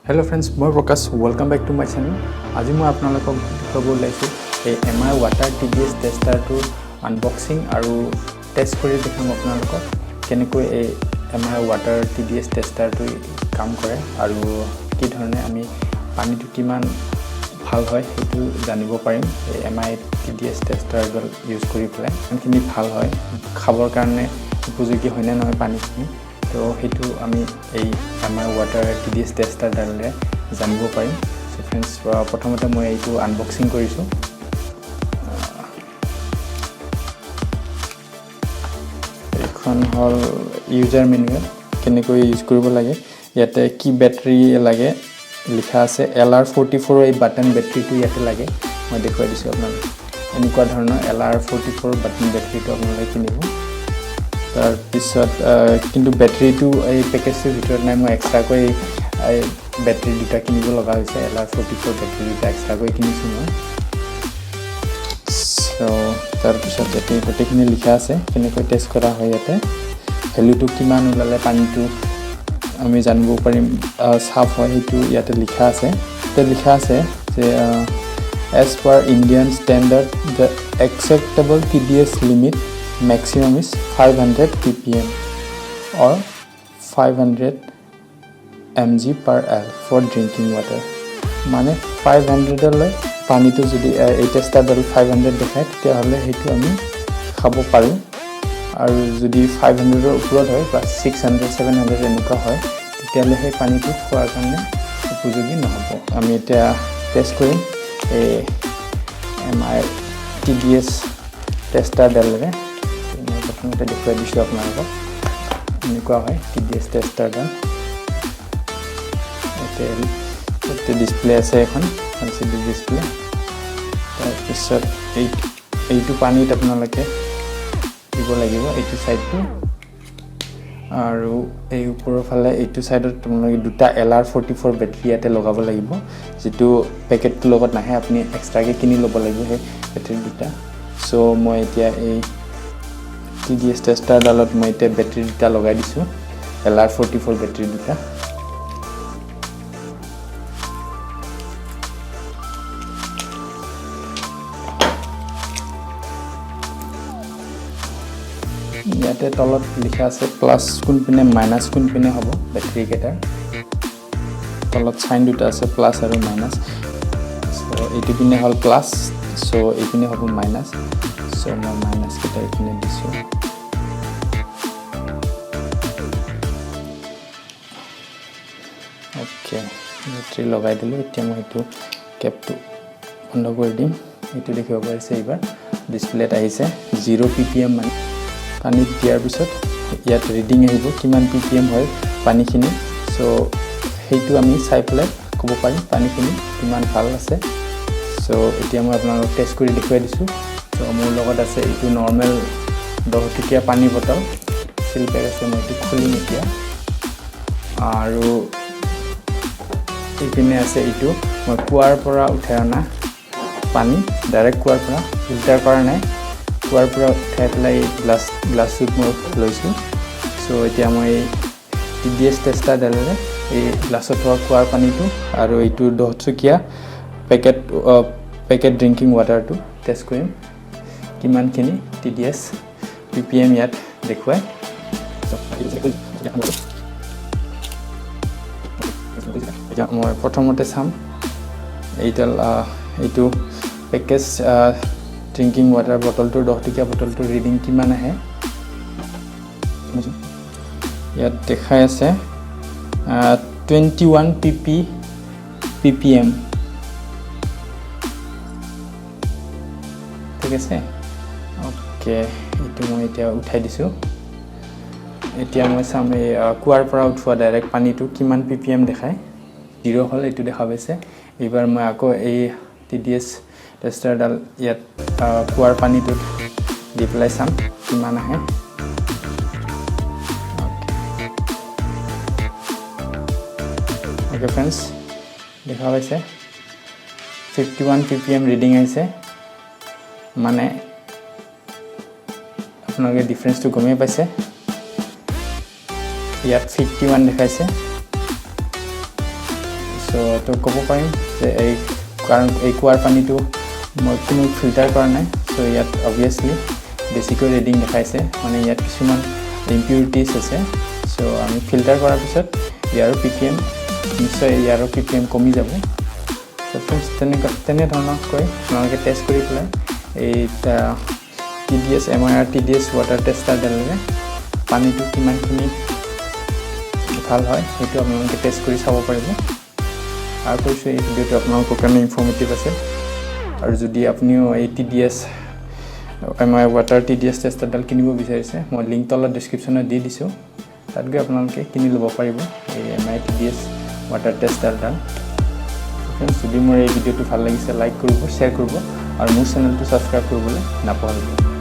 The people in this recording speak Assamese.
Hello friends, মই প্ৰকাশ welcome back to my channel. আজি মই আপোনালোকক দেখাব ওলাইছো এই MI water TDS tester টো আনবক্সিং আৰু টেষ্ট কৰি দেখাম আপোনালোকক কেনেকৈ এই MI water TDS tester টো কাম কৰে আৰু কি ধৰণে আমি পানীটো কিমান ভাল হয় সেইটো জানিব পাৰিম এই MI TDS tester টো ইউজ কৰি পেলাই কিমানখিনি ভাল হয় খাবৰ কাৰণে উপযোগী হয় নে নহয় পানীখিনি তো হেতু আমি এই MI water TDS tester ডালৰে জানিব পাৰিম সো फ्रेंड्स প্ৰথমতে মই এইটো আনবক্সিং কৰিছো এখন হল ইউজাৰ মেনুৱেল কেনেকৈ ইউজ কৰিব লাগে ইয়াতে কি বেটাৰী লাগে লিখা আছে LR44 এই বাটন বেটাৰীটো ইয়াতে লাগে মই দেখুৱাই দিছো আপোনালোকক এনেকুৱা ধৰণৰ LR44 বাটন বেটাৰীটো আপোনালোকে কিনিব তাৰ পিছত কিন্তু বেটাৰীটো এই পেকেজৰ ভিতৰত নাই মই এক্সট্ৰা কৈ বেটাৰী দুটা কিনিব লগা হৈছে LR44 বেটাৰী দুটা এক্সট্ৰা কৈ কিনিছো মই সো তাৰ পিছত এতে গোটেইখিনি লিখা আছে কেনেকৈ টেষ্ট কৰা হয় ইয়াতে ভ্যালুটো কিমান ওলালে পানীটো আমি জানিব পাৰিম সাফ হয় হেতু ইয়াতে লিখা আছে যে as per Indian standard the acceptable TDS limit maximum is 500 ppm or 500 mg per L for drinking water মানে 500 লৈ পানীটো যদি এই টেষ্টাৰডাল 500 দেখায় তেতিয়াহলে হেতু আমি খাব পাৰো আৰু যদি 500 ৰ ওপৰত হয় বা 600 700 এনেকুৱা হয় তেতিয়াহলে সেই পানীটো খোৱাৰ কাৰণে উপযোগী নহব আমি এতিয়া টেষ্ট কৰিম এই MI TDS টেষ্টাৰডালৰে প্ৰথমতে দেখুৱাই দিছো আপোনালোকক এনেকুৱা হয় TDS টেষ্টাৰডাল এতে ডিসপ্লে আছে এখন LCD ডিসপ্লে তাৰ পিছত এইটো পানীত আপোনালোকে দিব লাগিব এইটো সাইডটো আৰু এই ওপৰৰ ফালে এইটো সাইডত আপোনালোকে দুটা LR44 বেটাৰী ইয়াতে লগাব লাগিব যেটো পেকেটটো লগত নাহে আপুনি এক্সট্ৰাকে কিনি ল'ব লাগিব সেই বেটাৰী দুটা সো মই এতিয়া এই TDS tester ডালত মই এতিয়া বেটাৰী দুটা লগাই দিছো LR44 বেটাৰী দুটা ইয়াতে তলত লিখা আছে প্লাস কোন পিনে মাইনাস কোন পিনে হ'ব বেটাৰী কেটাৰ তলত সাইন দুটা আছে প্লাস আৰু মাইনাস সো এইটো পিনে হল প্লাস সো এই পিনে হ'ব মাইনাস সো মই মাইনাস কেটা এখানে দিছো ওকে বেটাৰী লগাই দিলো এতিয়া মই এইটো কেপটো বন্ধ কৰি দিম এইটো দেখিব পাৰিছে এবাৰ ডিসপ্লেত আহিছে 0 ppm মানে পানী দিয়াৰ পিছত ইয়াত ৰিডিং আহিব কিমান ppm হয় পানীখিনি সো হেতু আমি চাই পেলাই ক'ব পাৰিম পানীখিনি কিমান ভাল আছে সো এতিয়া মই আপোনালোকক টেষ্ট কৰি দেখুৱাই দিছো সো মোৰ লগত আছে এইটো নরমাল 10 টকীয়া পানী বটল সিল পেক আছে মই এইটো খুলিম এতিয়া আৰু এইপিনে আছে এইটো মই কুৱাৰ পৰা উঠাই অনা পানী ডাইৰেক্ট কুৱাৰ পৰা ফিল্টাৰ কৰা নাই কুৱাৰ পৰা উঠাই পেলাই গ্লাছত মই লৈছো সো এতিয়া মই TDS টেষ্টাৰ ডালেৰে এই গ্লাছত থকা কুৱাৰ পানীটো আৰু এইটো 10 টকীয়া পেকেট ড্ৰিংকিং ৱাটাৰটো টেষ্ট কৰিম কিমানখিনি TDS ppm ইয়াত দেখুৱাই মই প্ৰথমতে চাম এইটো পেকেজ ড্ৰিংকিং ৱাটাৰ বটলটো 10 টকীয়া বটলটো ৰিডিং কিমান আহে ইয়াত দেখাই আছে 21 ppm ঠিক আছে ওকে এইটো মই এতিয়া উঠাই দিছো এতিয়া মই চাম এই কুৱাৰ পৰা উঠোৱা ডাইৰেক্ট পানীটো কিমান ppm দেখায় 0 হল এইটো দেখা পাইছে এবাৰ মই আকৌ এই TDS টেষ্টাৰ ডাল ইয়াত কুৱাৰ পানীটো দি পেলাই চাম কিমান আহে ওকে फ्रेंड्स দেখা পাইছে 51 ppm ৰিডিং আহিছে মানে আপোনালোকে ডিফাৰেন্সটো গমেই পাইছে ইয়াত 51 দেখাইছে সো তো ক'ব পাৰিম যে এই কাৰণ এই কুৱাৰ পানীটো মই কোনো ফিল্টাৰ কৰা নাই সো ইয়াত অবভিয়াছলি বেছিকৈ ৰেডিং দেখাইছে মানে ইয়াত কিছুমান ইম্পিউৰিটিজ আছে সো আমি ফিল্টাৰ কৰাৰ পিছত ইয়াৰো ppm নিশ্চয় ইয়াৰো ppm কমি যাব সো ফ্ৰেণ্ডছ তেনেধৰণৰকৈ আপোনালোকে টেষ্ট কৰি পেলাই এই TDS MIR TDS ৱাটাৰ টেষ্টাৰডালেৰে পানীটো কিমানখিনি ভাল হয় সেইটো আপোনালোকে টেষ্ট কৰি চাব পাৰিব আৰু কৈছোঁ এই ভিডিঅ'টো আপোনালোকৰ কাৰণে ইনফৰ্মেটিভ আছে আৰু যদি আপুনিও এই TDS MIR ৱাটাৰ TDS টেষ্টাৰডাল কিনিব বিচাৰিছে মই লিংক তলত ডেছক্ৰিপশ্যনত দি দিছোঁ তাত গৈ আপোনালোকে কিনি ল'ব পাৰিব এই MIR TDS ৱাটাৰ টেষ্টাৰডাল ফ্ৰেণ্ডছ যদি মোৰ এই ভিডিঅ'টো ভাল লাগিছে লাইক কৰিব শ্বেয়াৰ কৰিব আৰু মোৰ চেনেলটো ছাবস্ক্ৰাইব কৰিবলৈ নাপাহৰিব